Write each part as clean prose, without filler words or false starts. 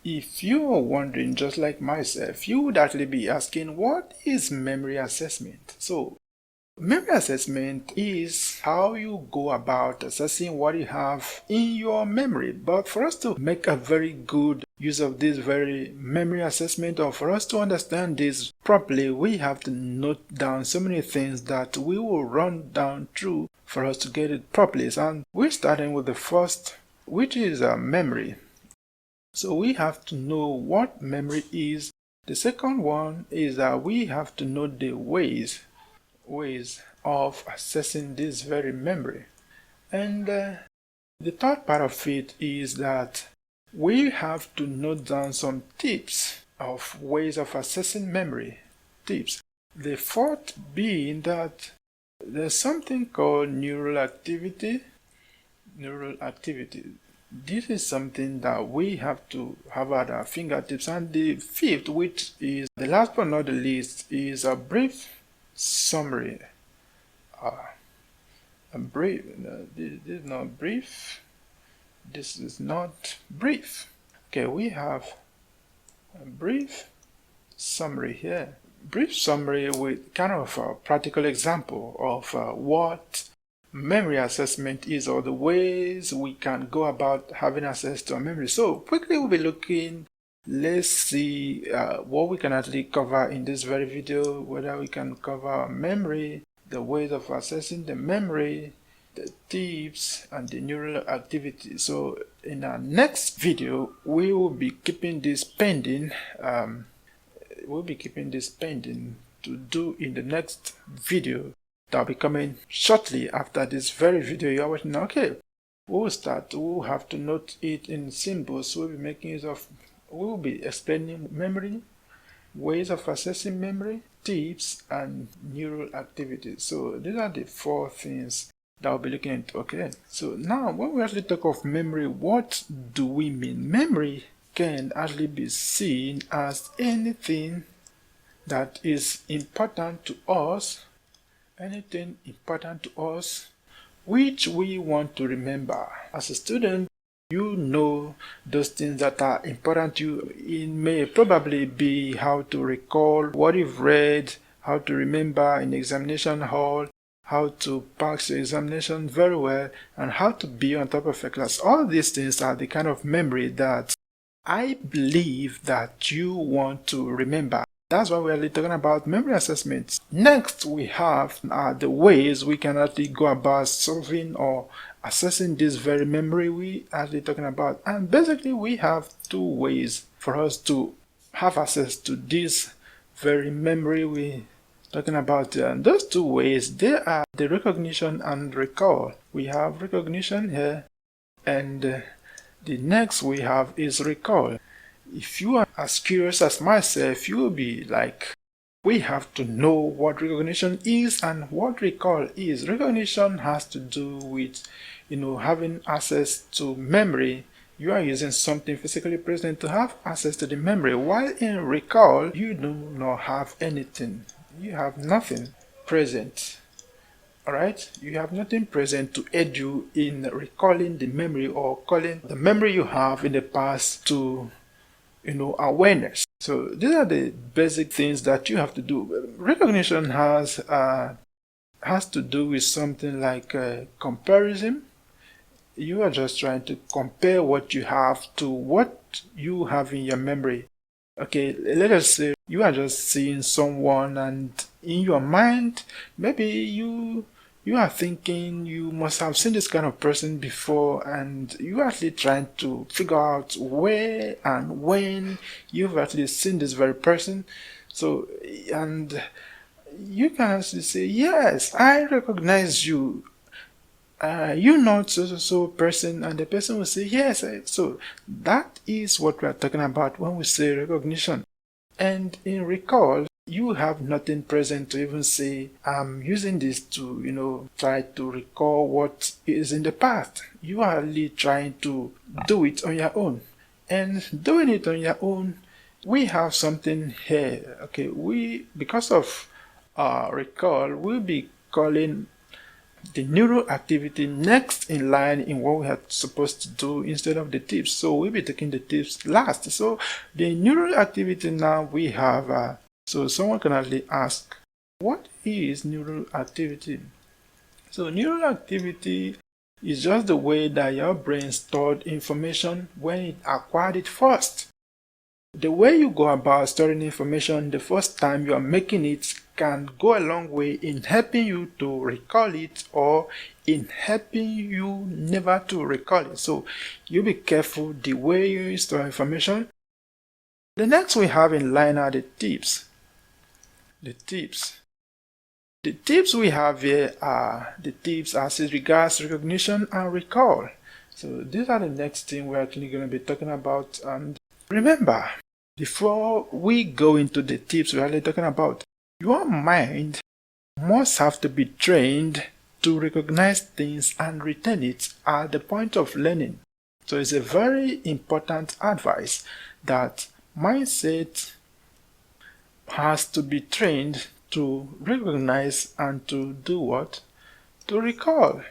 If you are wondering, just like myself, you would actually be asking, what is memory assessment? So, memory assessment is how you go about assessing what you have in your memory. But for us to make a very good use of this very memory assessment, or for us to understand this properly, we have to note down so many things that we will run down through for us to get it properly. And we're starting with the first, which is memory. So we have to know what memory is. The second one is that we have to know the ways of assessing this very memory. And the third part of it is that we have to note down some tips of ways of assessing memory. Tips. The fourth being that there's something called neural activity. This is something that we have to have at our fingertips. And the fifth, which is the last but not the least, is a brief summary. This is not brief. This is not brief. Okay, we have a brief summary here. Brief summary with kind of a practical example of what memory assessment is, or the ways we can go about having access to a memory. So quickly we'll be looking, let's see what we can actually cover in this very video, whether we can cover memory, the ways of assessing the memory, the tips, and the neural activity. So in our next video, we will be keeping this pending. To do in the next video that'll be coming shortly after this very video you're watching now. Okay, we'll start. We'll have to note it in symbols. We'll be explaining memory, ways of assessing memory, tips, and neural activities. So these are the four things that we'll be looking at. Okay, so now when we actually talk of memory, what do we mean? Memory can actually be seen as anything that is important to us, which we want to remember. As a student, you know those things that are important to you. It may probably be how to recall what you've read, how to remember in examination hall, how to pass your examination very well, and how to be on top of a class. All these things are the kind of memory that I believe that you want to remember. That's why we're talking about memory assessments. Next, we have the ways we can actually go about solving or assessing this very memory we are actually talking about. And basically, we have two ways for us to have access to this very memory we're talking about. And those two ways, they are the recognition and recall. We have recognition here, and the next we have is recall. If you are as curious as myself, you will be like, we have to know what recognition is and what recall is. Recognition has to do with, having access to memory. You are using something physically present to have access to the memory, while in recall, you do not have anything. You have nothing present. Alright, you have nothing present to aid you in recalling the memory or calling the memory you have in the past to awareness. So these are the basic things that you have to do. Recognition has to do with something like comparison. You are just trying to compare what you have to what you have in your memory. Okay, let us say you are just seeing someone, and in your mind, maybe you are thinking you must have seen this kind of person before, and you are actually trying to figure out where and when you've actually seen this very person. So, and you can actually say, yes, I recognize you. You're not so person, and the person will say, yes. So that is what we are talking about when we say recognition. And in recall, you have nothing present to even say, I'm using this to, try to recall what is in the past. You are really trying to do it on your own. And doing it on your own, we have something here. Okay, because of recall, we'll be calling the neural activity next in line in what we are supposed to do instead of the tips. So we'll be taking the tips last. So the neural activity now we have, so someone can actually ask, what is neural activity? So neural activity is just the way that your brain stored information when it acquired it first. The way you go about storing information the first time you are making it can go a long way in helping you to recall it or in helping you never to recall it. So you be careful the way you store information. The next we have in line are the tips. The tips we have here are the tips as it regards recognition and recall. So these are the next thing we're actually going to be talking about. And remember, before we go into the tips we're actually talking about, your mind must have to be trained to recognize things and retain it at the point of learning. So it's a very important advice that mindset has to be trained to recognize and to do what? To recall.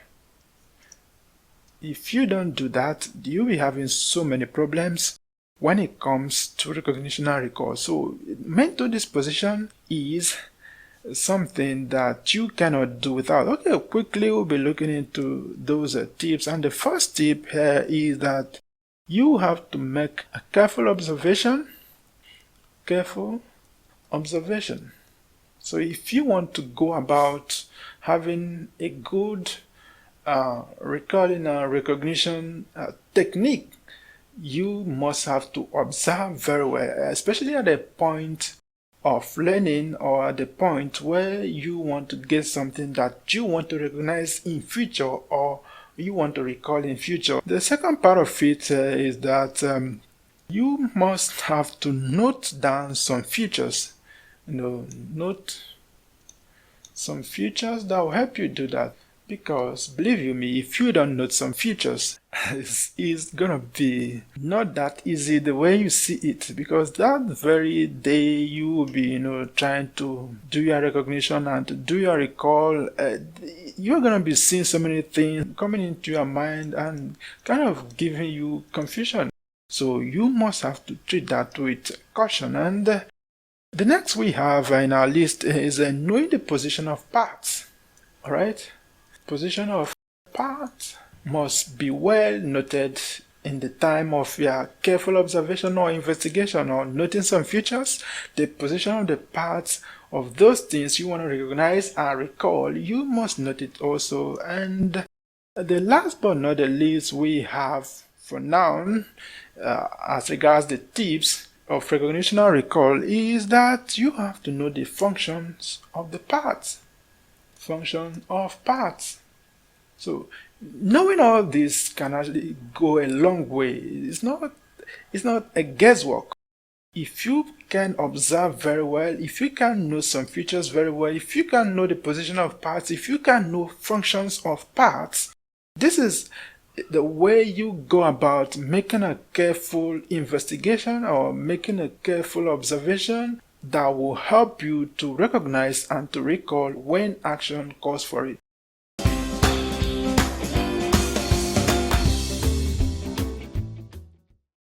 If you don't do that, you'll be having so many problems when it comes to recognition and recall. So mental disposition is something that you cannot do without. Okay, quickly we'll be looking into those tips, and the first tip here is that you have to make a careful observation. So if you want to go about having a good recalling and recognition technique, you must have to observe very well, especially at the point of learning or at the point where you want to get something that you want to recognize in future or you want to recall in future. The second part of it is that you must have to note down some features. Note some features that will help you do that. Because believe you me, if you don't note some features, it's gonna be not that easy the way you see it. Because that very day you will be, trying to do your recognition and to do your recall, you're gonna be seeing so many things coming into your mind and kind of giving you confusion. So you must have to treat that with caution. And the next we have in our list is knowing the position of parts. Alright? Position of parts must be well noted in the time of your careful observation or investigation or noting some features. The position of the parts of those things you want to recognize and recall, you must note it also. And the last but not the least we have for now, as regards the tips of recognition and recall, is that you have to know the functions of the parts. Function of parts. So knowing all this can actually go a long way. It's not a guesswork. If you can observe very well, if you can know some features very well, if you can know the position of parts, if you can know functions of parts, this is the way you go about making a careful investigation or making a careful observation that will help you to recognize and to recall when action calls for it.